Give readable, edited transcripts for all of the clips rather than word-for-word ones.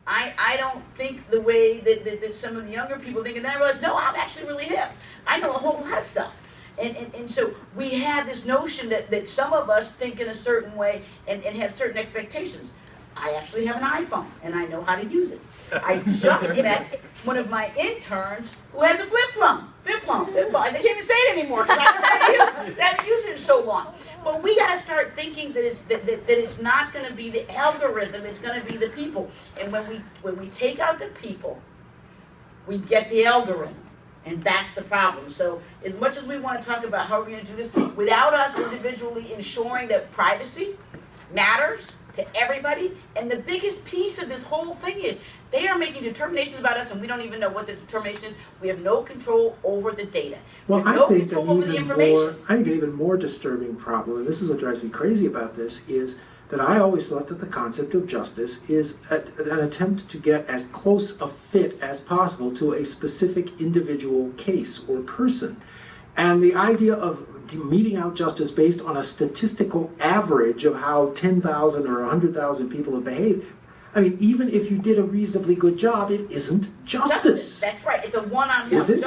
I don't think the way that some of the younger people think, and then I realize, no, I'm actually really hip. I know a whole lot of stuff. And so we have this notion that some of us think in a certain way and have certain expectations. I actually have an iPhone, and I know how to use it. I just met one of my interns who has a flip phone. I can't even say it anymore because I haven't used it in so long. But we got to start thinking that it's not going to be the algorithm; it's going to be the people. And when we take out the people, we get the algorithm, and that's the problem. So as much as we want to talk about how we're going to do this, without us individually ensuring that privacy matters to everybody, and the biggest piece of this whole thing is they are making determinations about us and we don't even know what the determination is. We have no control over the data. Well, I think an even more disturbing problem, and this is what drives me crazy about this, is that I always thought that the concept of justice is an attempt to get as close a fit as possible to a specific individual case or person. And the idea of meting out justice based on a statistical average of how 10,000 or 100,000 people have behaved, I mean, even if you did a reasonably good job, it isn't justice. That's right. It's a one-on-one. Is it?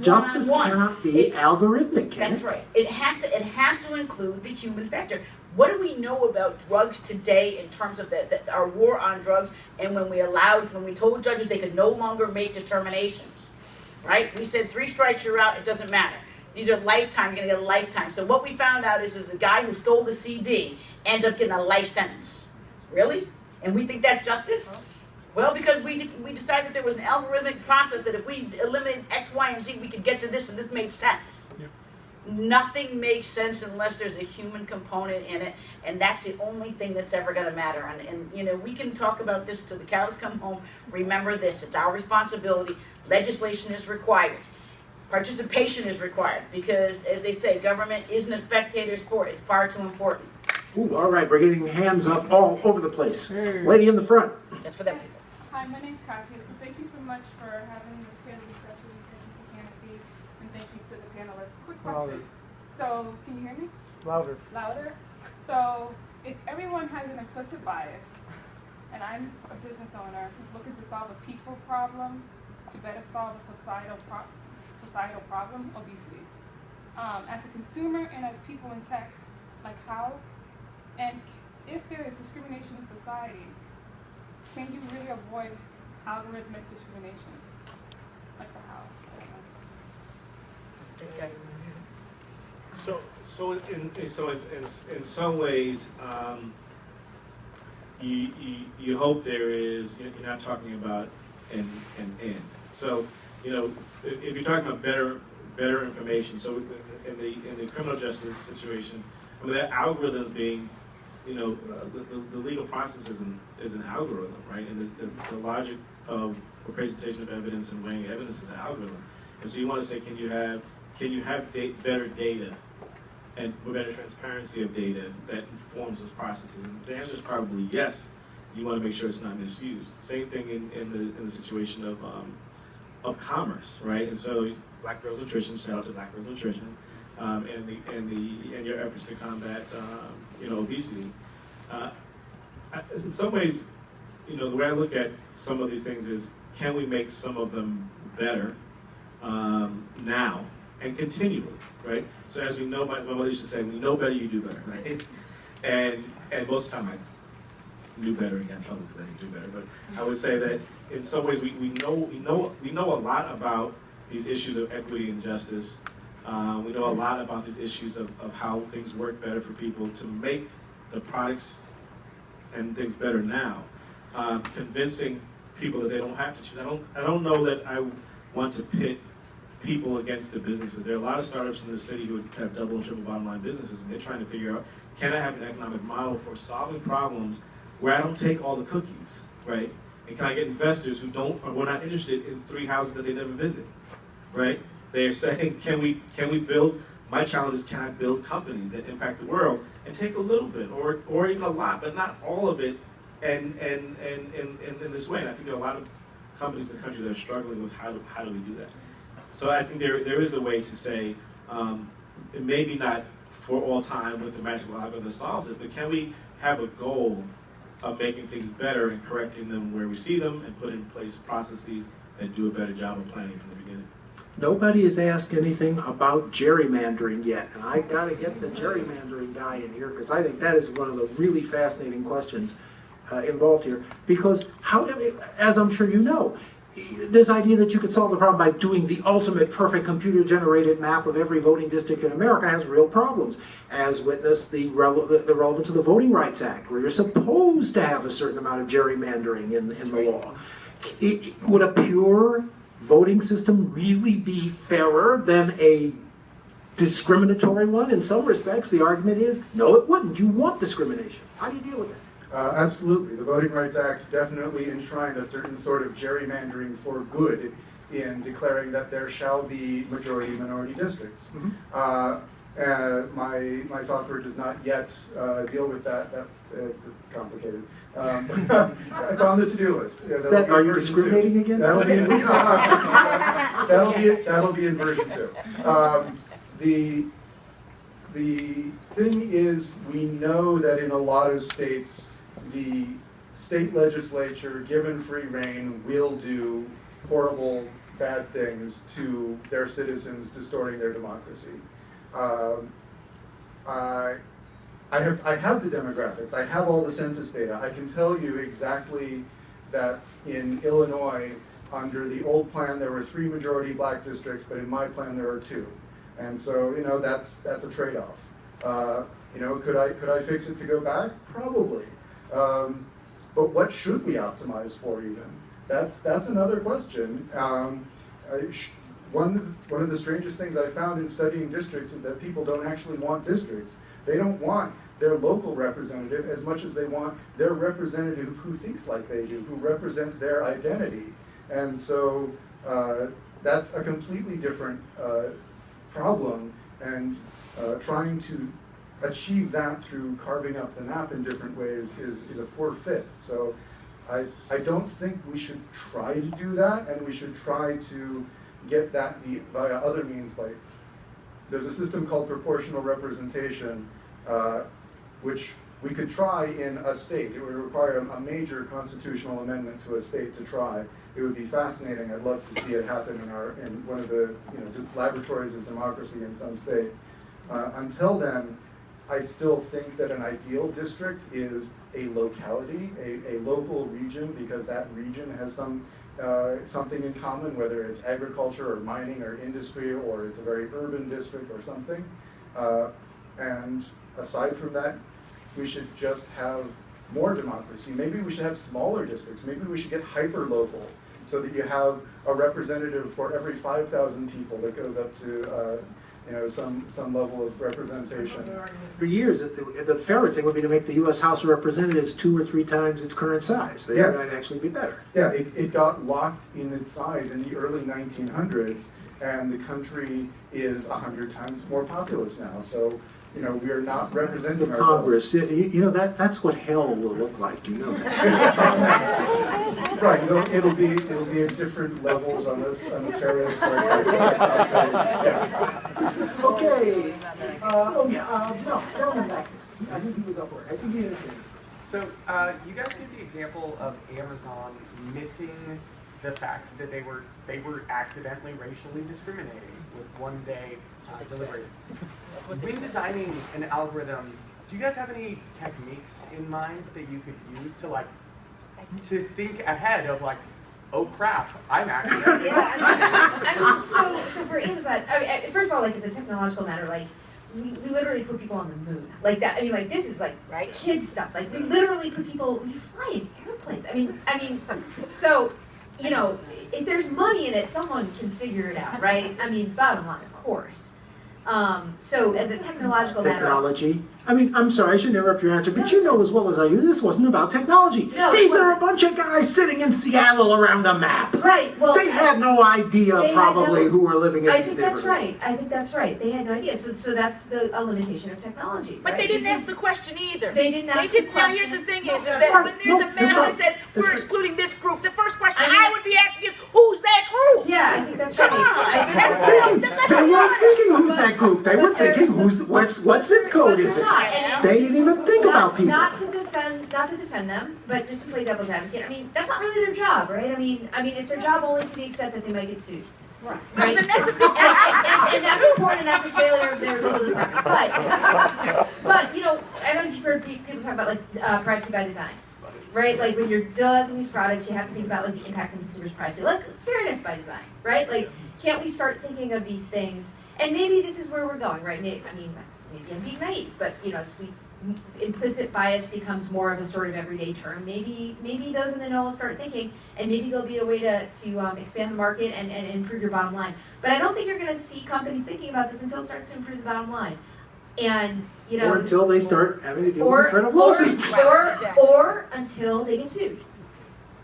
Justice one-on-one. Cannot be algorithmic, can That's right. It has to include the human factor. What do we know about drugs today in terms of our war on drugs, and when we told judges they could no longer make determinations, right? We said 3 strikes, you're out, it doesn't matter. These are lifetime, you're going to get a lifetime. So what we found out is a guy who stole the CD ends up getting a life sentence. Really? And we think that's justice? Well, because we decided there was an algorithmic process that if we eliminate X, Y, and Z, we could get to this, and this made sense. Yep. Nothing makes sense unless there's a human component in it, and that's the only thing that's ever going to matter. And you know, we can talk about this till the cows come home. Remember this, it's our responsibility. Legislation is required. Participation is required because, as they say, government isn't a spectator sport. It's far too important. Ooh, all right, we're getting hands up all over the place. Lady in the front. That's for them. Hi, my name's Katya. So thank you so much for having this panel discussion. Thank you to Canopy, and thank you to the panelists. Quick question. So, can you hear me? Louder. Louder? So, if everyone has an implicit bias, and I'm a business owner who's looking to solve a people problem to better solve a societal problem, obesity. As a consumer and as people in tech, like how, and if there is discrimination in society, can you really avoid algorithmic discrimination? Like the how? In some ways, you hope there is. You're not talking about an end. So, you know, if you're talking about better information, so in the criminal justice situation, I mean, that algorithms being, you know, the legal process is an algorithm, right? And the logic for presentation of evidence and weighing evidence is an algorithm. And so you want to say, can you have better data and better transparency of data that informs those processes? And the answer is probably yes. You want to make sure it's not misused. Same thing in the situation of commerce, right? And so Black Girls Nutrition, shout out to Black Girls Nutrition, and your efforts to combat obesity. In some ways, you know, the way I look at some of these things is, can we make some of them better now and continually, right? So as we know, as my mother used to say, when you know better, you do better, right? And most of the time I knew better and got in trouble because I didn't do better. But I would say that in some ways we know a lot about these issues of equity and justice. We know a lot about these issues of how things work better for people to make the products and things better now. Convincing people that they don't have to choose. I don't know that I want to pit people against the businesses. There are a lot of startups in the city who have double and triple bottom line businesses, and they're trying to figure out, can I have an economic model for solving problems where I don't take all the cookies, right? And can I get investors who were not interested in 3 houses that they never visit, right? They're saying, can we build, my challenge is, can I build companies that impact the world and take a little bit or even a lot, but not all of it, and in this way. And I think there are a lot of companies in the country that are struggling with how do we do that. So I think there is a way to say, maybe not for all time with the magical algorithm that solves it, but can we have a goal of making things better and correcting them where we see them and put in place processes that do a better job of planning from the beginning. Nobody has asked anything about gerrymandering yet, and I gotta get the gerrymandering guy in here because I think that is one of the really fascinating questions involved here. Because how, as I'm sure you know, this idea that you could solve the problem by doing the ultimate perfect computer-generated map of every voting district in America has real problems, as witness the relevance of the Voting Rights Act, where you're supposed to have a certain amount of gerrymandering in the law. Would a pure voting system really be fairer than a discriminatory one? In some respects, the argument is, no, it wouldn't. You want discrimination. How do you deal with that? Absolutely. The Voting Rights Act definitely enshrined a certain sort of gerrymandering for good in declaring that there shall be majority-minority districts. My software does not yet deal with that. It's complicated. It's on the to-do list. Yeah, Are you discriminating against? That'll be in version 2. The thing is, we know that in a lot of states, the state legislature, given free rein, will do horrible, bad things to their citizens, distorting their democracy. I have the demographics. I have all the census data. I can tell you exactly that in Illinois, under the old plan, there were 3 majority black districts, but in my plan, there are 2. And so, you know, that's a trade-off. You know, could I fix it to go back? Probably. But what should we optimize for even? That's another question. One of the strangest things I found in studying districts is that people don't actually want districts. They don't want their local representative as much as they want their representative who thinks like they do, who represents their identity. And so that's a completely different problem, and trying to achieve that through carving up the map in different ways is a poor fit. So I don't think we should try to do that, and we should try to get that via other means. Like, there's a system called proportional representation, which we could try in a state. It would require a major constitutional amendment to a state to try. It would be fascinating. I'd love to see it happen in one of the laboratories of democracy in some state. Until then, I still think that an ideal district is a locality, a local region, because that region has something in common, whether it's agriculture or mining or industry, or it's a very urban district or something. And aside from that, we should just have more democracy. Maybe we should have smaller districts. Maybe we should get hyper-local, so that you have a representative for every 5,000 people that goes up to some level of representation. For years, the fairer thing would be to make the U.S. House of Representatives 2 or 3 times its current size. That might actually be better. Yeah, it got locked in its size in the early 1900s, and the country is 100 times more populous now. So, we are not representing ourselves. Congress, that's what hell will look like. You know that. Right. It'll be at different levels on this nefarious. Yeah. Okay. No, gentleman back there. I think he was up there. I think he is. So you guys gave the example of Amazon missing the fact that they were accidentally racially discriminating with one-day delivery. When designing an algorithm, do you guys have any techniques in mind that you could use to think ahead of oh crap, I'm accidentally discriminating? So for Amazon, first of all, it's a technological matter. We literally put people on the moon. This is right? Kid stuff. We literally put people. We fly in airplanes. So if there's money in it, someone can figure it out, right? Bottom line, of course. So as a technological matter. Technology. I'm sorry, I should interrupt your answer, but you know as well as I do, this wasn't about technology. No, These are a bunch of guys sitting in Seattle around a map. Right. Well, they had no idea probably who were living in these neighborhoods. I think that's right. They had no idea. So that's a limitation of technology. But right? they didn't ask the question either. They didn't ask the question. Now here's the thing is that when there's a memo that says we're excluding this group, the first question I would be asking is, who's that group? Yeah, I think that's right. They weren't thinking who's that group. They were thinking what zip code is it? They didn't even think about people. Not to defend not to defend them, but just to play devil's advocate, I mean, that's not really their job, right? I mean, it's their job only to the extent that they might get sued. Right? and that's important, and that's a failure of their legal department. But you know, I don't know if you've heard people talk about like privacy by design, right? Like when you're developing these products, you have to think about like the impact on consumers' privacy, like fairness by design, right? Like, can't we start thinking of these things? And maybe this is where we're going, right? Maybe I'm being naive, but you know, as implicit bias becomes more of a sort of everyday term. Maybe those in the know will start thinking, and maybe there'll be a way to expand the market and improve your bottom line. But I don't think you're going to see companies thinking about this until it starts to improve the bottom line. And you know, or until they start having to deal with threat lawsuits, or until they get sued.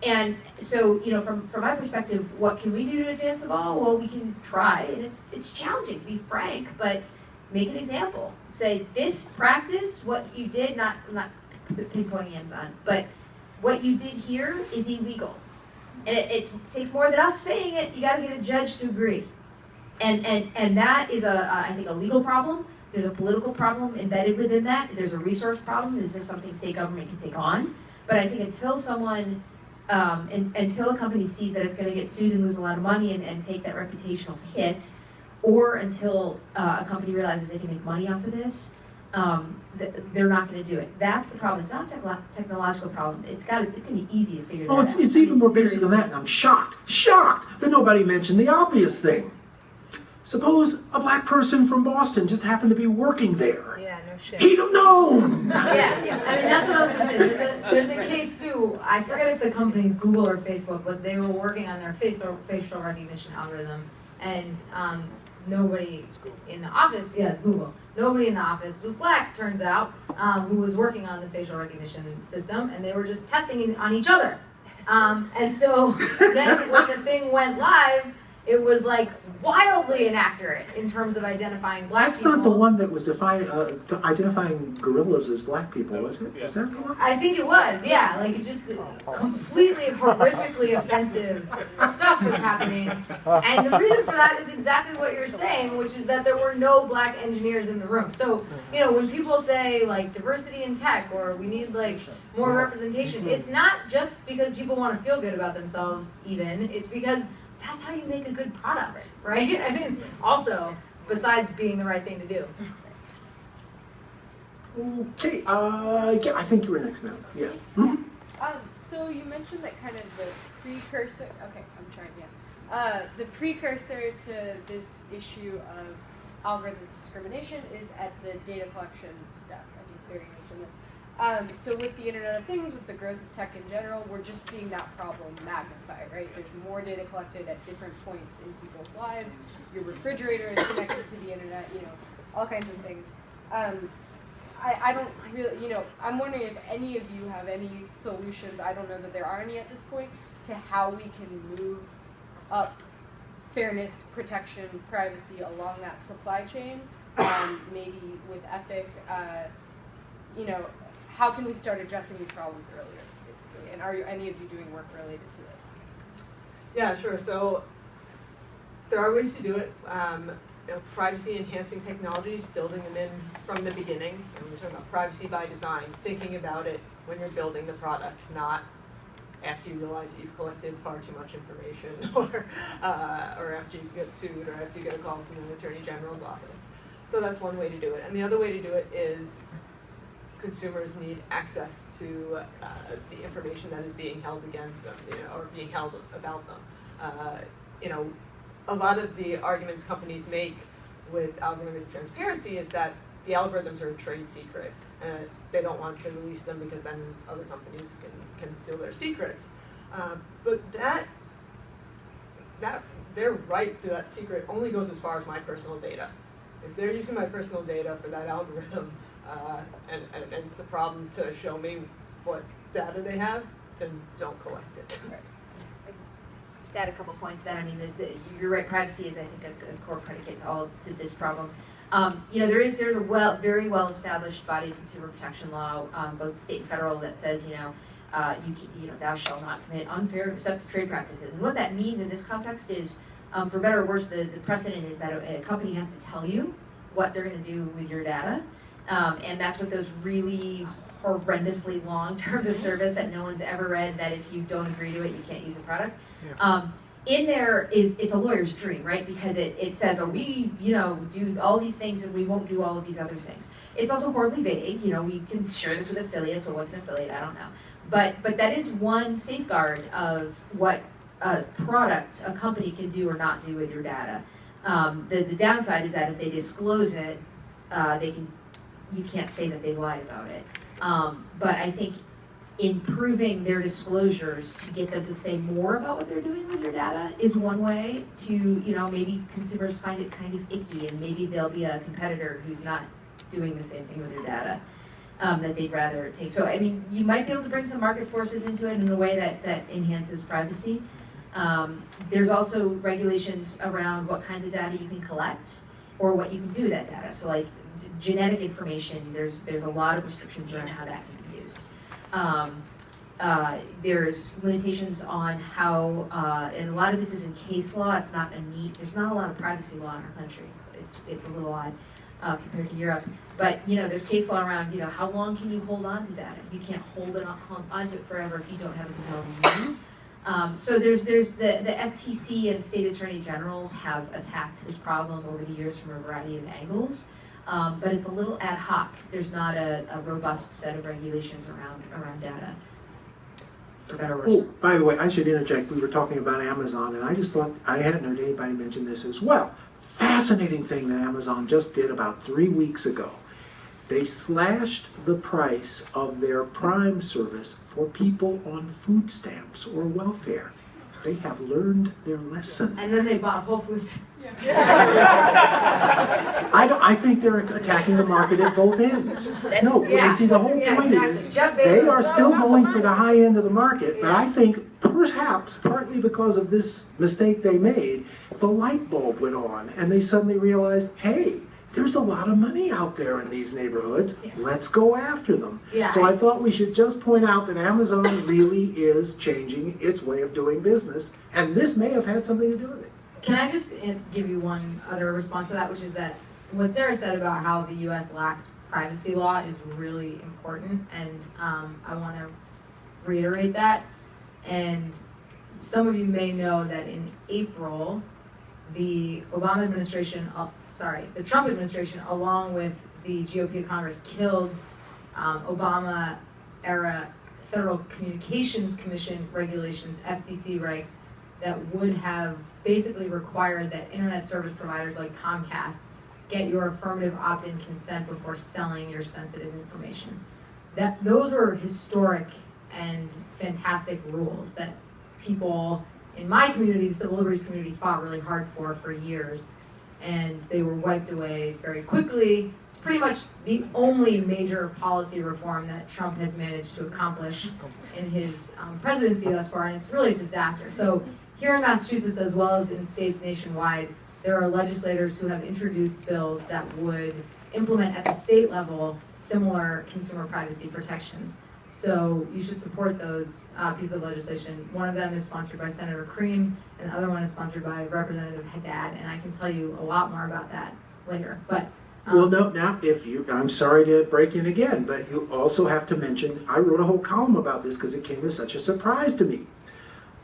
And so, you know, from my perspective, what can we do to advance the ball? Well, we can try, and it's challenging, to be frank, but make an example. Say, this practice, what you did, not pinpointing Amazon, but what you did here is illegal. And it takes more than us saying it. You got to get a judge to agree. And that is, I think, a legal problem. There's a political problem embedded within that. There's a resource problem. Is this something state government can take on? But I think until someone, until a company sees that it's going to get sued and lose a lot of money and take that reputational hit, or until a company realizes they can make money off of this, they're not going to do it. That's the problem. It's not a technological problem. It's going to be easy to figure that out. Oh, it's even more basic than that. And I'm shocked that nobody mentioned the obvious thing. Suppose a black person from Boston just happened to be working there. Yeah, no shit. He'd have known. Yeah. I mean, that's what I was going to say. There's a case too. I forget if the company's Google or Facebook, but they were working on their facial recognition algorithm, and nobody in the office, yeah, it's Google. Nobody in the office was black, turns out, who was working on the facial recognition system, and they were just testing it on each other. And so then when the thing went live, it was like wildly inaccurate in terms of identifying black people. That's not the one that was identifying gorillas as black people, was it? Is that the one? I think it was, yeah. Like, it just completely horrifically offensive stuff was happening. And the reason for that is exactly what you're saying, which is that there were no black engineers in the room. So, you know, when people say, like, diversity in tech, or we need, like, more representation, it's not just because people want to feel good about themselves, even. It's because that's how you make a good product, right? I mean, also, besides being the right thing to do. Okay, yeah, I think you were next, ma'am. Yeah. Hmm? So you mentioned that kind of the precursor, okay, I'm trying, yeah. The precursor to this issue of algorithmic discrimination is at the data collection step. I think Sarah mentioned this. So with the Internet of Things, with the growth of tech in general, we're just seeing that problem magnify, right? There's more data collected at different points in people's lives. Your refrigerator is connected to the Internet, you know, all kinds of things. I don't really, you know, I'm wondering if any of you have any solutions, I don't know that there are any at this point, to how we can move up fairness, protection, privacy along that supply chain, maybe with Epic, you know, how can we start addressing these problems earlier, basically? And are any of you doing work related to this? Yeah, sure. So there are ways to do it. You know, privacy-enhancing technologies, building them in from the beginning. And we're talking about privacy by design, thinking about it when you're building the product, not after you realize that you've collected far too much information, or after you get sued, or after you get a call from the Attorney General's office. So that's one way to do it. And the other way to do it is consumers need access to the information that is being held against them, you know, or being held about them. You know, a lot of the arguments companies make with algorithmic transparency is that the algorithms are a trade secret, and they don't want to release them because then other companies can steal their secrets. But that their right to that secret only goes as far as my personal data. If they're using my personal data for that algorithm, and it's a problem to show me what data they have, then don't collect it. Right. Just add a couple points to that. I mean, you're right. Privacy is, I think, a core predicate to this problem. You know, there's a very well established body of consumer protection law, both state and federal, that says, you know, thou shalt not commit unfair or deceptive trade practices. And what that means in this context is, for better or worse, the precedent is that a company has to tell you what they're going to do with your data. And that's what those really horrendously long terms of service that no one's ever read, that if you don't agree to it, you can't use the product. In there it's a lawyer's dream, right? Because it says, oh, we, do all these things and we won't do all of these other things. It's also horribly vague. We can share this with affiliates, or what's an affiliate, I don't know. But that is one safeguard of what a product, a company can do or not do with your data. The downside is that if they disclose it, you can't say that they lied about it. But I think improving their disclosures to get them to say more about what they're doing with your data is one way to, maybe consumers find it kind of icky, and maybe there'll be a competitor who's not doing the same thing with your data that they'd rather take. So, I mean, you might be able to bring some market forces into it in a way that enhances privacy. There's also regulations around what kinds of data you can collect or what you can do with that data. So, like genetic information, there's a lot of restrictions around how that can be used. There's limitations on how, and a lot of this is in case law. It's not there's not a lot of privacy law in our country. It's a little odd compared to Europe. But there's case law around how long can you hold on to data? You can't hold on to it forever if you don't have a compelling reason. So there's the FTC and state attorney generals have attacked this problem over the years from a variety of angles. But it's a little ad hoc. There's not a robust set of regulations around data, for better or worse. Oh, by the way, I should interject. We were talking about Amazon, and I just thought, I hadn't heard anybody mention this as well. Fascinating thing that Amazon just did about 3 weeks ago. They slashed the price of their Prime service for people on food stamps or welfare. They have learned their lesson. And then they bought Whole Foods. I think they're attacking the market at both ends. No, you see, the whole point is they are still going for the high end of the market, but I think perhaps partly because of this mistake they made, the light bulb went on and they suddenly realized, hey, there's a lot of money out there in these neighborhoods. Let's go after them. So I thought we should just point out that Amazon really is changing its way of doing business, and this may have had something to do with it. Can I just give you one other response to that, which is that what Sarah said about how the U.S. lacks privacy law is really important, and I want to reiterate that. And some of you may know that in April, the Trump administration, along with the GOP of Congress, killed Obama-era Federal Communications Commission regulations, FCC regs, that would have basically required that internet service providers like Comcast get your affirmative opt-in consent before selling your sensitive information. Those were historic and fantastic rules that people in my community, the civil liberties community, fought really hard for years, and they were wiped away very quickly. It's pretty much the only major policy reform that Trump has managed to accomplish in his presidency thus far, and it's really a disaster. So here in Massachusetts, as well as in states nationwide, there are legislators who have introduced bills that would implement at the state level similar consumer privacy protections. So you should support those pieces of legislation. One of them is sponsored by Senator Cream, and the other one is sponsored by Representative Haddad, and I can tell you a lot more about that later. But well, no, now, I'm sorry to break in again, but you also have to mention, I wrote a whole column about this because it came as such a surprise to me.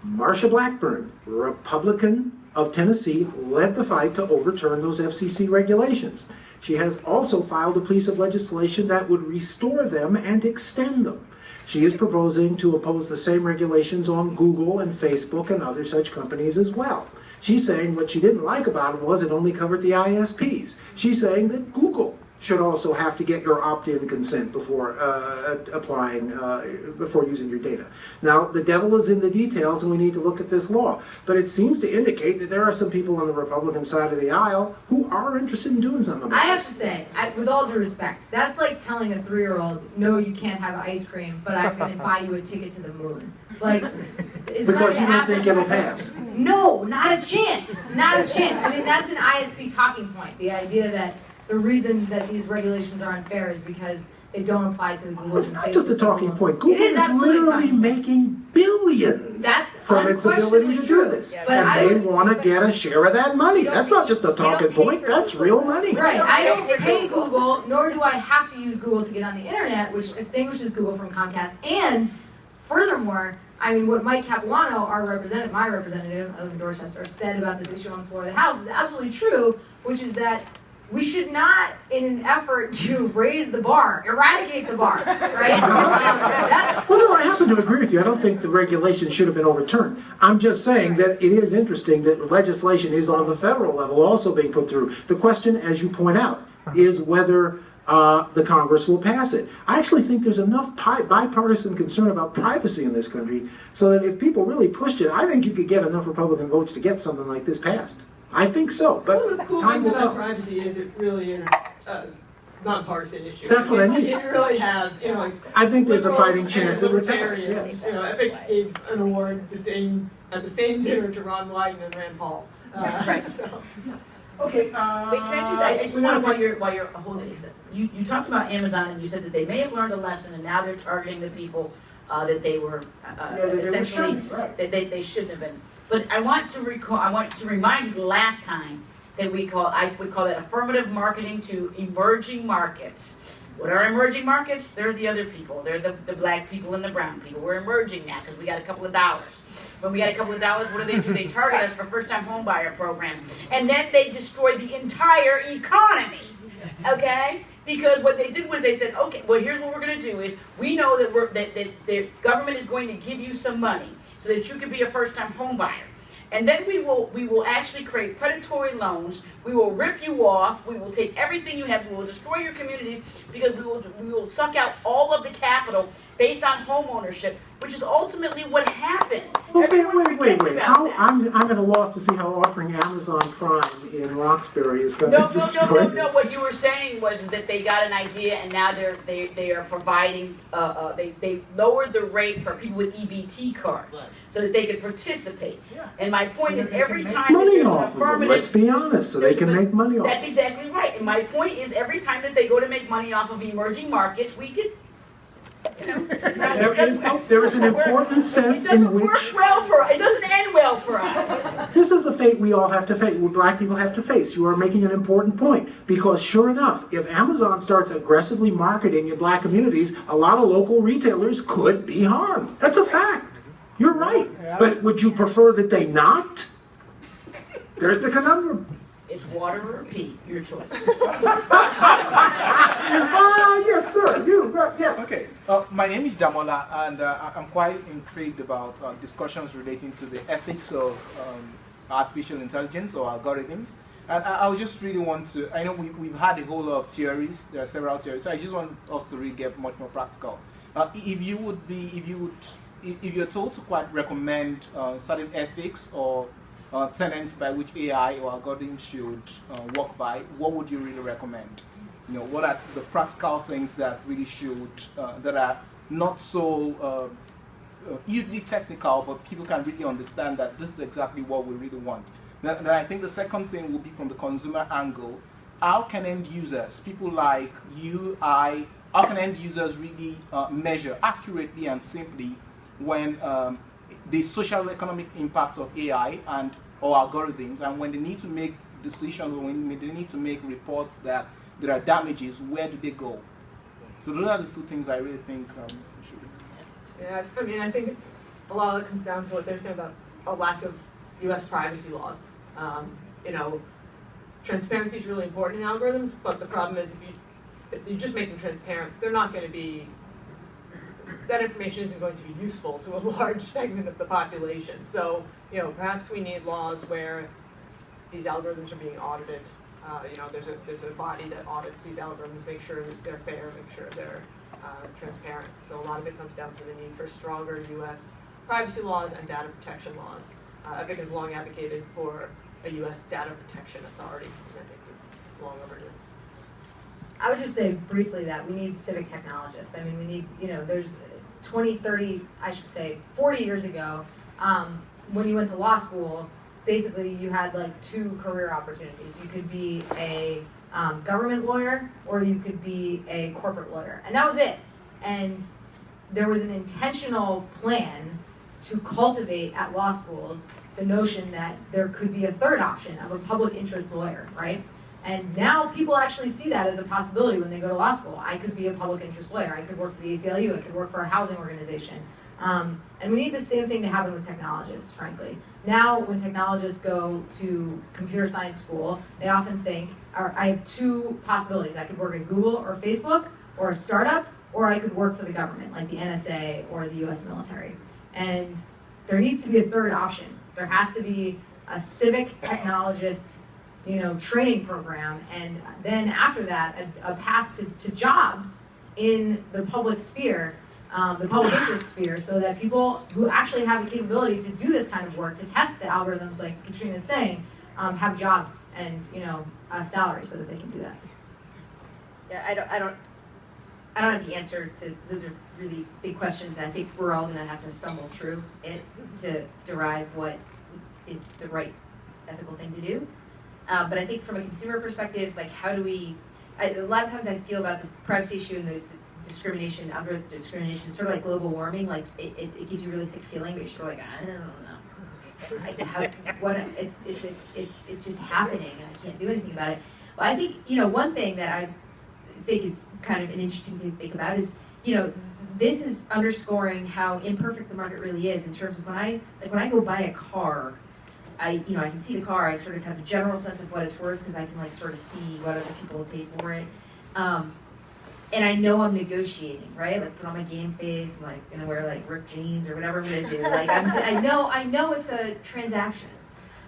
Marsha Blackburn, Republican of Tennessee, led the fight to overturn those FCC regulations. She has also filed a piece of legislation that would restore them and extend them. She is proposing to oppose the same regulations on Google and Facebook and other such companies as well. She's saying what she didn't like about it was it only covered the ISPs. She's saying that Google should also have to get your opt-in consent before before using your data. Now, the devil is in the details, and we need to look at this law. But it seems to indicate that there are some people on the Republican side of the aisle who are interested in doing something about it. I have to say, with all due respect, that's like telling a 3-year-old, no, you can't have ice cream, but I'm going to buy you a ticket to the moon. Like, it's because you don't think it'll pass. No, not a chance. Not a chance. I mean, that's an ISP talking point. The idea that the reason that these regulations are unfair is because they don't apply to the Google. It's not just a talking point. Google is literally making billions from its ability to do this. But And they want to get a share of that money. That's not just a talking point, that's real money. Right, I don't pay Google, nor do I have to use Google to get on the internet, which distinguishes Google from Comcast. And furthermore, I mean, what Mike Capuano, my representative of Dorchester, said about this issue on the floor of the House is absolutely true, which is that we should not, in an effort to raise the bar, eradicate the bar, right? That's Well, no, I happen to agree with you. I don't think the regulation should have been overturned. I'm just saying that it is interesting that legislation is on the federal level also being put through. The question, as you point out, is whether the Congress will pass it. I actually think there's enough bipartisan concern about privacy in this country so that if people really pushed it, I think you could get enough Republican votes to get something like this passed. I think so, but One of the cool time things will about tell. privacy is it really is a nonpartisan issue. That's what I mean. It really has, you know, like I think there's a liberals fighting and chance it would pass. libertarians. Yes. You know, Epic gave an award at the same dinner to Ron Wyden and Rand Paul. Right. So. Okay. Wait, can I just want to, while you're holding it, you talked about Amazon and you said that they may have learned a lesson and now they're targeting the people that they were essentially, right. that they shouldn't have been. But I want to remind you the last time that I would call that affirmative marketing to emerging markets. What are emerging markets? They're the other people. They're the black people and the brown people. We're emerging now because we got a couple of dollars. When we got a couple of dollars, what do? They target us for first-time home buyer programs. And then they destroy the entire economy, okay? Because what they did was they said, okay, well, here's what we're going to do is we know that the government is going to give you some money so that you can be a first-time home buyer. And then we will actually create predatory loans. We will rip you off. We will take everything you have. We will destroy your communities because we will suck out all of the capital based on home ownership, which is ultimately what happened. Well, Everyone wait. forgets about How, that. I'm at a loss to see how offering Amazon Prime in Roxbury is going to destroy No. What you were saying was that they got an idea and now they are providing. They lowered the rate for people with EBT cards so that they could participate. Yeah. And my point is every time that money there's an off of them, affirmative. let's be honest, so they can make money off That's of exactly right. And my point is every time that they go to make money off of emerging markets, we could. There is an important sense It in doesn't work which well for us. It doesn't end well for us. this is the fate we all have to face, black people have to face. You are making an important point, because sure enough, if Amazon starts aggressively marketing in black communities, a lot of local retailers could be harmed. That's a fact. You're right. But would you prefer that they not? There's the conundrum. It's water or pee, your choice. Yes, sir. Yes. Okay. My name is Damola, and I'm quite intrigued about discussions relating to the ethics of artificial intelligence or algorithms. And I just really want to, I know we've had a whole lot of theories, there are several theories, so I just want us to really get much more practical. If you're told to quite recommend certain ethics or tenets by which AI or algorithms should work by, what would you really recommend? You know, what are the practical things that really should, that are not so easily technical, but people can really understand that this is exactly what we really want. Then I think the second thing will be from the consumer angle. How can end users, people like you, how can end users really measure accurately and simply when the social economic impact of AI or algorithms, and when they need to make decisions, or when they need to make reports that there are damages, where do they go? So those are the two things I really think we should do. Yeah, I mean, I think a lot of it comes down to what they're saying about a lack of U.S. privacy laws. You know, transparency is really important in algorithms, but the problem is if you just make them transparent, they're not going to be, that information isn't going to be useful to a large segment of the population. So, you know, perhaps we need laws where these algorithms are being audited. You know, there's a body that audits these algorithms, make sure that they're fair, make sure they're transparent. So a lot of it comes down to the need for stronger U.S. privacy laws and data protection laws. Epic has long advocated for a U.S. data protection authority, and I think it's long overdue. I would just say briefly that we need civic technologists. I mean, we need, you know, there's 20, 30, I should say, 40 years ago, when you went to law school, basically you had like two career opportunities. You could be a government lawyer or you could be a corporate lawyer. And that was it. And there was an intentional plan to cultivate at law schools the notion that there could be a third option of a public interest lawyer, right? And now people actually see that as a possibility when they go to law school. I could be a public interest lawyer. I could work for the ACLU. I could work for a housing organization. And we need the same thing to happen with technologists, frankly. Now, when technologists go to computer science school, they often think, I have two possibilities. I could work at Google or Facebook or a startup, or I could work for the government, like the NSA or the US military. And there needs to be a third option. There has to be a civic technologist, training program, and then after that, a path to jobs in the public sphere, the public interest sphere, so that people who actually have the capability to do this kind of work, to test the algorithms, like Katrina is saying, have jobs and a salary so that they can do that. Yeah, I don't have the answer to those are really big questions. I think we're all going to have to stumble through it to derive what is the right ethical thing to do. But I think from a consumer perspective, like how do we? A lot of times I feel about this privacy issue and the discrimination, algorithmic discrimination, sort of like global warming. Like it gives you a really sick feeling, but you're sort of like, I don't know. It's just happening, and I can't do anything about it. But I think one thing that I think is kind of an interesting thing to think about is this is underscoring how imperfect the market really is in terms of when I go buy a car, I can see the car, I sort of have a general sense of what it's worth because I can sort of see what other people have paid for it. And I know I'm negotiating, right? Like put on my game face, I'm gonna wear ripped jeans or whatever I'm gonna do. I know it's a transaction.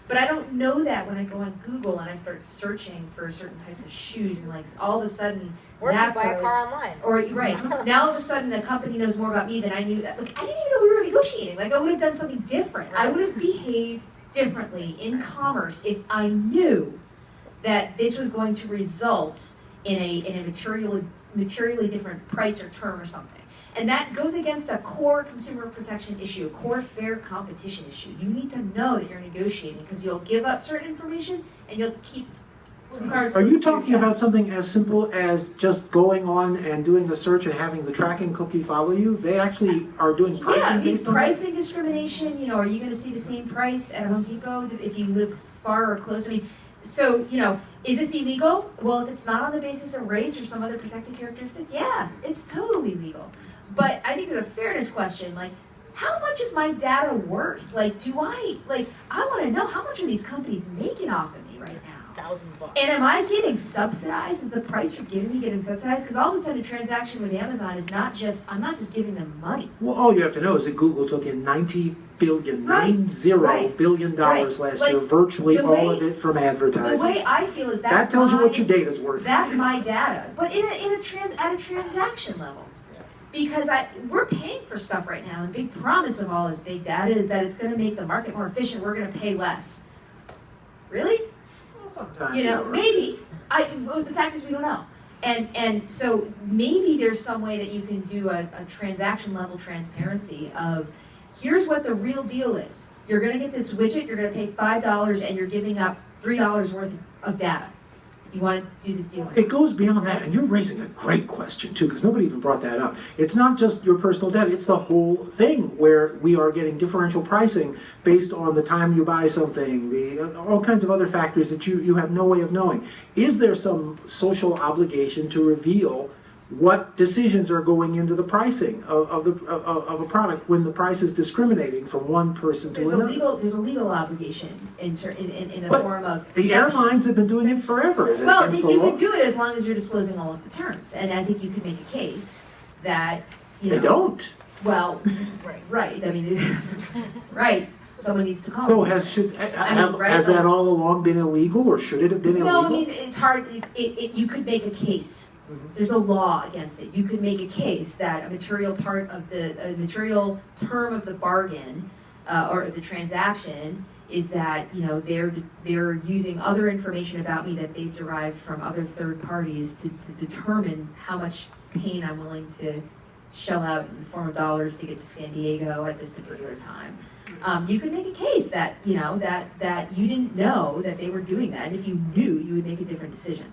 But I don't know that when I go on Google and I start searching for certain types of shoes, and all of a sudden, or if you buy a car online. Or right now, all of a sudden, the company knows more about me than I knew. That I didn't even know we were negotiating. I would have done something different. I would have behaved differently in commerce if I knew that this was going to result in a materially different price or term or something. And that goes against a core consumer protection issue, a core fair competition issue. You need to know that you're negotiating because you'll give up certain information and you'll keep some cards. Are you talking about something as simple as just going on and doing the search and having the tracking cookie follow you? They actually are doing pricing based on pricing discrimination. Are you going to see the same price at Home Depot if you live far or close? So, is this illegal? Well, if it's not on the basis of race or some other protected characteristic, yeah, it's totally legal. But I think there's a fairness question, how much is my data worth? I want to know how much are these companies making off of me right now? $1,000. And am I getting subsidized? Is the price you're giving me getting subsidized? Because all of a sudden a transaction with Amazon is I'm not just giving them money. Well, all you have to know is that Google took in $90 billion last year, virtually all of it from advertising. The way I feel is that tells you what your data's worth. That's my data, but at a transaction level. Because we're paying for stuff right now, and the big promise of all this big data is that it's going to make the market more efficient. We're going to pay less. Really? Well, sometimes maybe. The fact is we don't know. And so maybe there's some way that you can do a transaction level transparency of here's what the real deal is. You're going to get this widget, you're going to pay $5, and you're giving up $3 worth of data. You want to do this deal? It goes beyond that, and you're raising a great question too, because nobody even brought that up. It's not just your personal data, it's the whole thing where we are getting differential pricing based on the time you buy something, all kinds of other factors that you have no way of knowing. Is there some social obligation to reveal what decisions are going into the pricing of a product when the price is discriminating from one person to another? There's a legal obligation in the form of... The airlines have been doing it forever. Is it against the law? You can do it as long as you're disclosing all of the terms. And I think you could make a case that, They don't. Well, right. Right. Someone needs to call. So has that all along been illegal, or should it have been illegal? No, it's hard. You could make a case. There's no law against it. You could make a case that a material term of the bargain or the transaction is that they're using other information about me that they've derived from other third parties to determine how much pain I'm willing to shell out in the form of dollars to get to San Diego at this particular time. You could make a case that that you didn't know that they were doing that, and if you knew, you would make a different decision.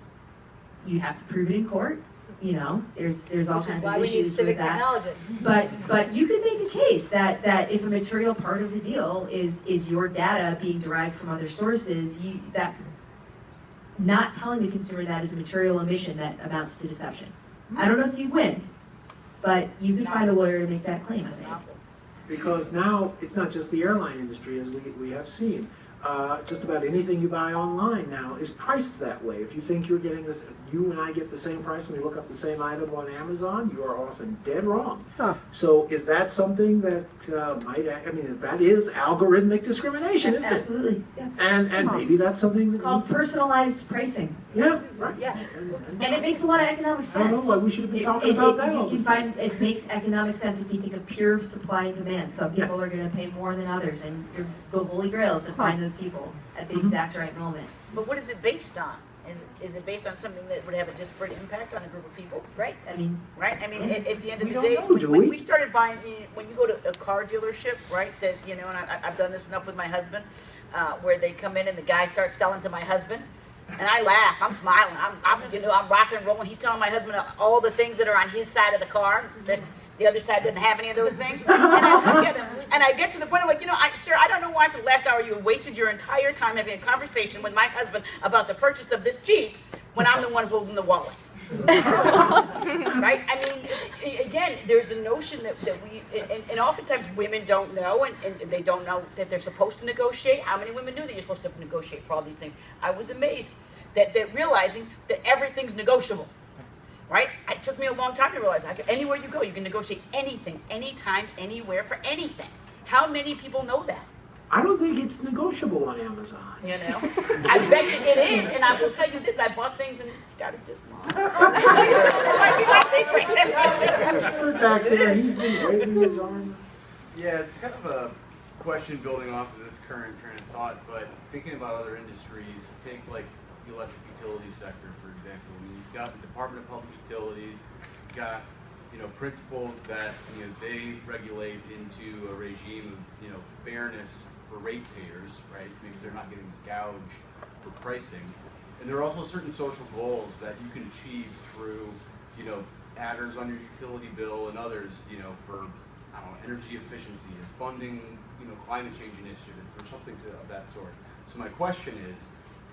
You'd have to prove it in court, you know, there's all Which is kinds why of we need issues with civic that. technologists. But you could make a case that if a material part of the deal is your data being derived from other sources, that's not telling the consumer that is a material omission that amounts to deception. I don't know if you win, but you could find a lawyer to make that claim, I think. Because now it's not just the airline industry, as we have seen. Just about anything you buy online now is priced that way. If you think you're getting this, you and I get the same price when we look up the same item on Amazon, you are often dead wrong. Huh. So is that something that that is algorithmic discrimination, isn't it? Absolutely, yeah. And maybe that's something It's that called personalized pricing. Yeah, right. Yeah. And it makes a lot of economic sense. I don't know why we should have been talking about that all You the can time. find it makes economic sense if you think of pure supply and demand. Some people are going to pay more than others, and the holy grail is to find those people at the exact right moment. But what is it based on? Is it based on something that would have a disparate impact on a group of people? Right. I mean, at the end of We the don't day, know, do when we? we started buying, when you go to a car dealership, right, that, and I've done this enough with my husband, where they come in and the guy starts selling to my husband, and I laugh, I'm smiling, I'm rocking and rolling, he's telling my husband all the things that are on his side of the car, that the other side doesn't have any of those things, and I look at him, and I get to the point, I'm like, sir, I don't know why for the last hour you have wasted your entire time having a conversation with my husband about the purchase of this Jeep, when I'm the one holding the wallet. Right? I mean, again, there's a notion that we, and oftentimes women don't know, and they don't know that they're supposed to negotiate. How many women knew that you're supposed to negotiate for all these things? I was amazed that realizing that everything's negotiable. Right? It took me a long time to realize that. Anywhere you go, you can negotiate anything, anytime, anywhere, for anything. How many people know that? I don't think it's negotiable on Amazon. I bet you it is, and I will tell you this, I bought things and got it this long. That might be my secret. Back there, he's been waving his arm. Yeah, it's kind of a question building off of this current train of thought, but thinking about other industries, take like the electric utility sector, for example. I mean, you've got the Department of Public Utilities, you've got principles that they regulate into a regime of fairness for ratepayers, right? Maybe they're not getting gouged for pricing. And there are also certain social goals that you can achieve through, adders on your utility bill and others, for, I don't know, energy efficiency or funding, climate change initiatives or something of that sort. So my question is,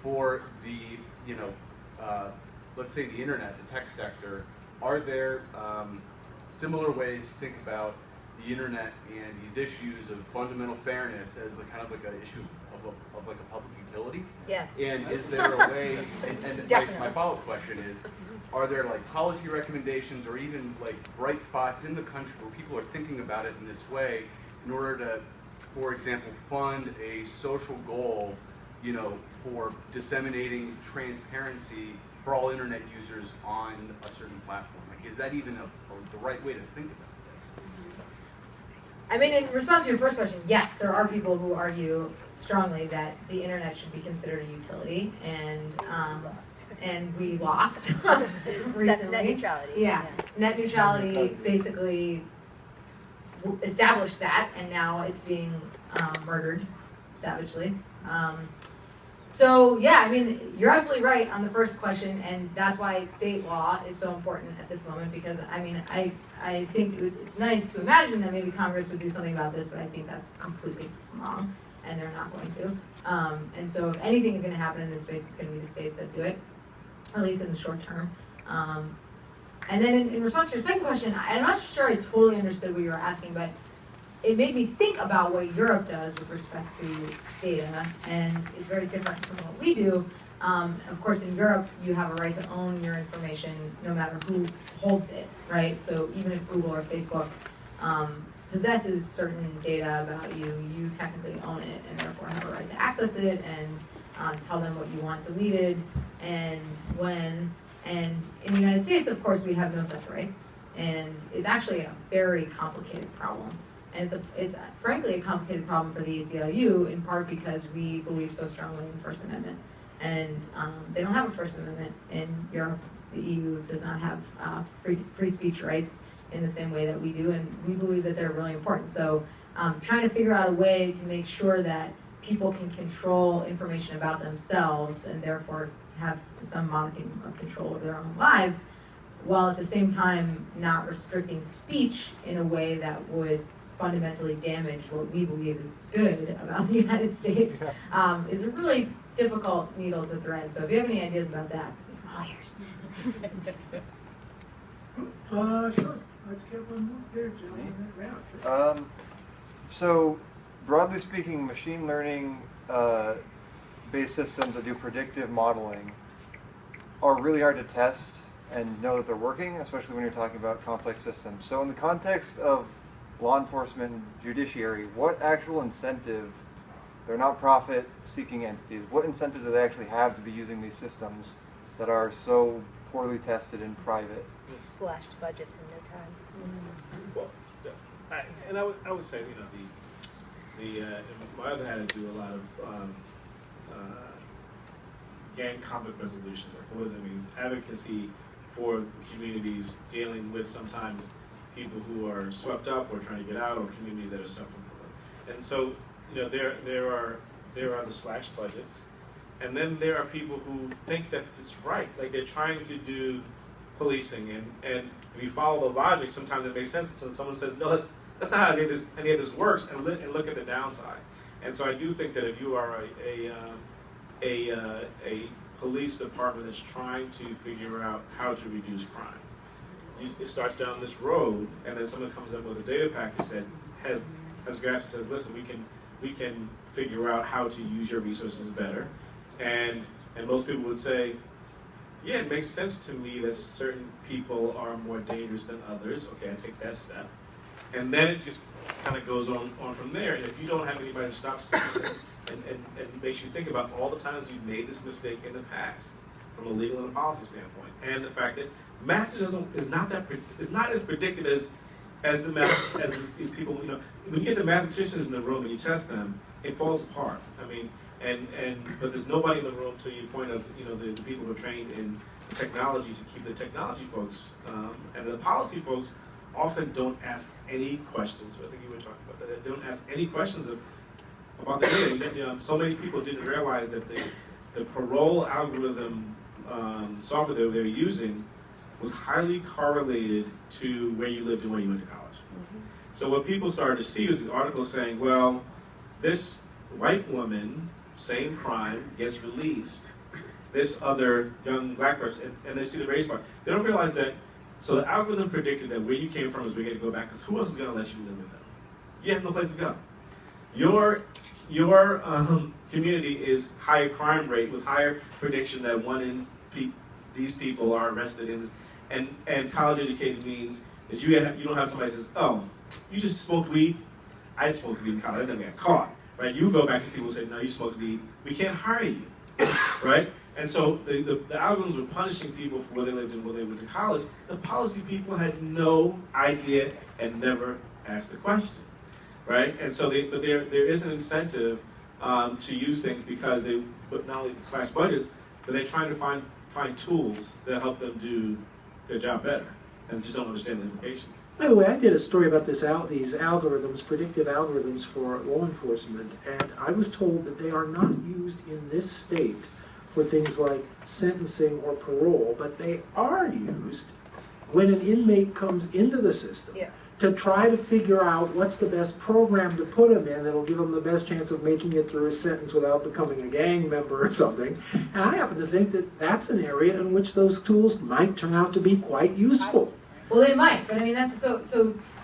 for the, let's say the internet, the tech sector, are there similar ways to think about the internet and these issues of fundamental fairness as a kind of like an issue of like a public utility? Yes. And is there a way, and my follow-up question is, are there like policy recommendations or even like bright spots in the country where people are thinking about it in this way in order to, for example, fund a social goal, for disseminating transparency for all internet users on a certain platform? Like, is that even the right way to think about this? I mean, in response to your first question, yes, there are people who argue strongly that the internet should be considered a utility, and we lost recently. That's net neutrality. Yeah, net neutrality basically established that, and now it's being murdered savagely. So yeah, I mean, you're absolutely right on the first question, and that's why state law is so important at this moment, because I mean, I think it's nice to imagine that maybe Congress would do something about this, but I think that's completely wrong, and they're not going to. And so if anything is going to happen in this space, it's going to be the states that do it, at least in the short term. And then in response to your second question, I'm not sure I totally understood what you were asking, but it made me think about what Europe does with respect to data, and it's very different from what we do. Of course, in Europe, you have a right to own your information no matter who holds it, right? So even if Google or Facebook possesses certain data about you, you technically own it, and therefore have a right to access it and tell them what you want deleted and when. And in the United States, of course, we have no such rights, and it's actually a very complicated problem. And it's frankly a complicated problem for the ACLU, in part because we believe so strongly in the First Amendment. And they don't have a First Amendment in Europe. The EU does not have free speech rights in the same way that we do, and we believe that they're really important. So trying to figure out a way to make sure that people can control information about themselves and therefore have some modicum of control over their own lives while at the same time not restricting speech in a way that would fundamentally damage what we believe is good about the United States, is a really difficult needle to thread. So if you have any ideas about that, hires. Sure. Let's get one more there, gentlemen. Yeah, sure. So, broadly speaking, machine learning based systems that do predictive modeling are really hard to test and know that they're working, especially when you're talking about complex systems. So in the context of law enforcement and judiciary, what actual incentive, they're not profit-seeking entities, what incentive do they actually have to be using these systems that are so poorly tested in private? Slashed budgets in no time. Well, I would say, you know, my other had to do a lot of gang conflict resolution work. What does that mean? Advocacy for communities dealing with sometimes people who are swept up or trying to get out, or communities that are suffering from it. And so, you know, there are the slashed budgets, and then there are people who think that it's right, like they're trying to do policing, and if you follow the logic, sometimes it makes sense until someone says, no, that's not how any of this works, and look at the downside. And so I do think that if you are a police department that's trying to figure out how to reduce crime, it starts down this road, and then someone comes up with a data package that has graphs that says, listen, we can figure out how to use your resources better, and most people would say, yeah, it makes sense to me that certain people are more dangerous than others. Okay, I take that step. And then it just kind of goes on from there. And if you don't have anybody to stop it and makes you think about all the times you've made this mistake in the past from a legal and a policy standpoint, and the fact that math is not as predictive as the math as these people. You know, when you get the mathematicians in the room and you test them, it falls apart. I mean, but there's nobody in the room to your point of, you know, the people who are trained in technology to keep the technology folks and the policy folks often don't ask any questions. So I think you were talking about that. They don't ask any questions about the data. You know, so many people didn't realize that the parole algorithm software that they were using was highly correlated to where you lived and where you went to college. Mm-hmm. So what people started to see was these articles saying, well, this white woman, same crime, gets released. This other young black person, and they see the race part. They don't realize that, so the algorithm predicted that where you came from is where you had to go back, because who else is going to let you live with them? You have no place to go. Your community is higher crime rate with higher prediction that these people are arrested in this, and college educated means that you don't have somebody who says, oh, you just smoked weed? I just smoked weed in college, I never got caught. Right? You go back to people who say, no, you smoked weed, we can't hire you. Right? And so the algorithms were punishing people for where they lived and where they went to college. The policy people had no idea and never asked the question. Right? And so but there is an incentive to use things because they not only slash budgets, but they're trying to find tools that help them do their job better, and just don't understand the implications. By the way, I did a story about these algorithms, predictive algorithms for law enforcement, and I was told that they are not used in this state for things like sentencing or parole, but they are used when an inmate comes into the system to try to figure out what's the best program to put him in that'll give him the best chance of making it through his sentence without becoming a gang member or something. And I happen to think that that's an area in which those tools might turn out to be quite useful. Well, they might, but I mean, that's so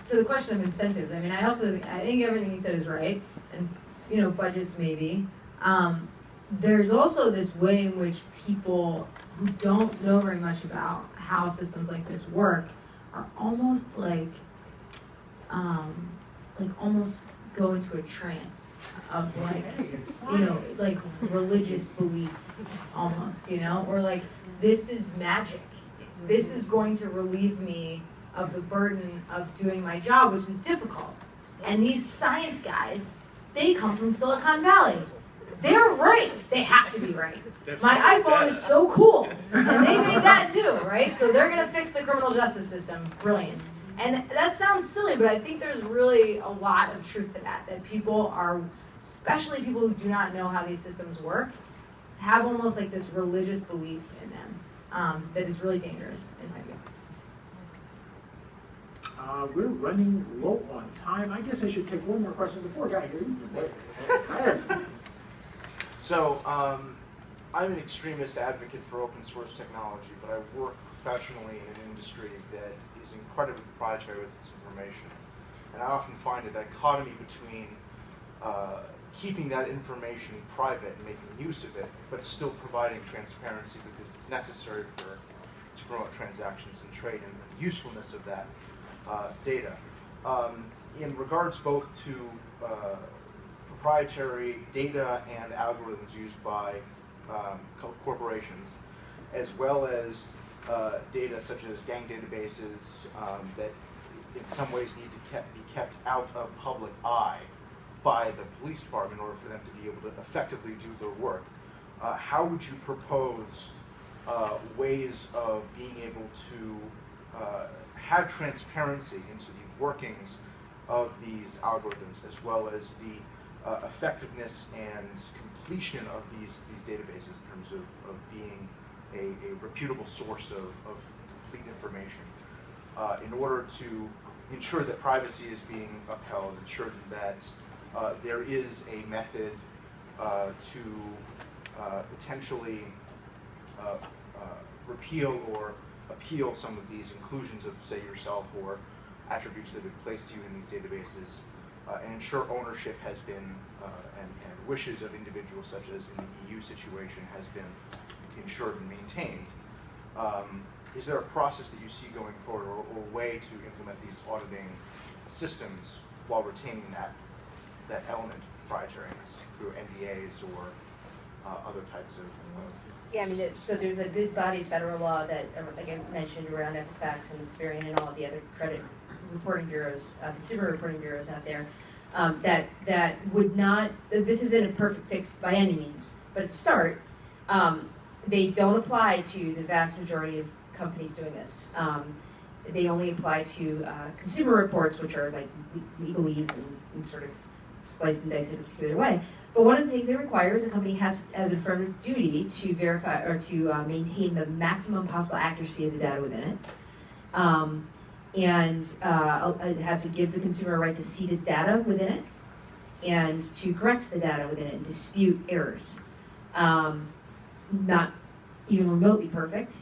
the question of incentives. I mean, I think everything you said is right, and, you know, budgets maybe. There's also this way in which people who don't know very much about how systems like this work are almost like almost go into a trance of like, you know, like religious belief almost, you know, or like, this is magic. This is going to relieve me of the burden of doing my job, which is difficult. And these science guys, they come from Silicon Valley. They're right. They have to be right. My iPhone is so cool. And they made that too, right? So they're going to fix the criminal justice system. Brilliant. And that sounds silly, but I think there's really a lot of truth to that people are, especially people who do not know how these systems work, have almost like this religious belief in them that is really dangerous, in my view. We're running low on time. I guess I should take one more question. The poor guy here, he's been waiting. Yes. So, I'm an extremist advocate for open source technology, but I work professionally in an industry that is incredibly proprietary with its information. And I often find a dichotomy between keeping that information private and making use of it, but still providing transparency because it's necessary to promote transactions and trade and the usefulness of that data. In regards both to proprietary data and algorithms used by corporations, as well as data such as gang databases that in some ways need to be kept out of public eye by the police department in order for them to be able to effectively do their work. How would you propose ways of being able to have transparency into the workings of these algorithms, as well as the effectiveness and completion of these databases in terms of being a reputable source of complete information, in order to ensure that privacy is being upheld, ensure that there is a method to potentially repeal or appeal some of these inclusions of, say, yourself or attributes that have been placed to you in these databases, and ensure ownership has been, and wishes of individuals, such as in the EU situation, has been ensured and maintained. Is there a process that you see going forward, or a way to implement these auditing systems while retaining that element of proprietariness through NDAs or other types of yeah, I mean, so there's a good body of federal law that, like I mentioned, around Equifax and Experian and all of the other credit reporting bureaus, consumer reporting bureaus out there, that would not, this isn't a perfect fix by any means, but at the start, they don't apply to the vast majority of companies doing this. They only apply to consumer reports, which are like legalese and sort of sliced and diced in a particular way. But one of the things they require is a company has an affirmative duty to verify or to maintain the maximum possible accuracy of the data within it. And it has to give the consumer a right to see the data within it and to correct the data within it and dispute errors. Not even remotely perfect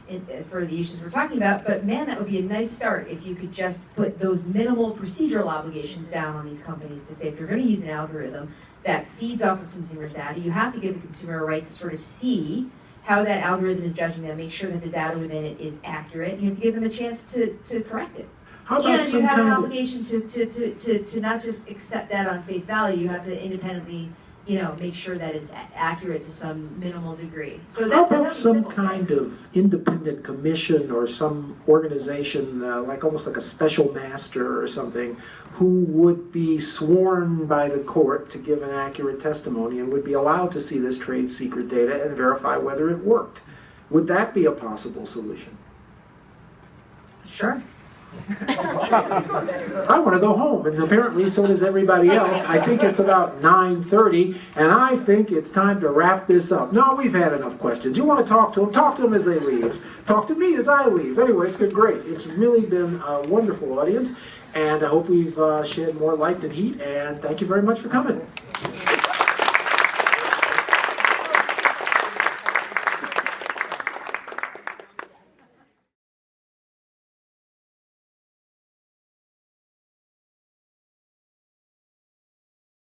for the issues we're talking about, but man, that would be a nice start if you could just put those minimal procedural obligations down on these companies to say, if you're going to use an algorithm that feeds off of consumer data, you have to give the consumer a right to sort of see how that algorithm is judging them, make sure that the data within it is accurate, and you have to give them a chance to correct it. How about and you have an obligation to not just accept that on face value, you have to independently, make sure that it's accurate to some minimal degree. So how about some kind of independent commission or some organization, almost like a special master or something, who would be sworn by the court to give an accurate testimony and would be allowed to see this trade secret data and verify whether it worked? Would that be a possible solution? Sure. I want to go home, and apparently so does everybody else. I think it's about 9:30, and I think it's time to wrap this up. No, we've had enough questions. You want to talk to them? Talk to them as they leave. Talk to me as I leave. Anyway, it's been great. It's really been a wonderful audience, and I hope we've shed more light than heat, and thank you very much for coming.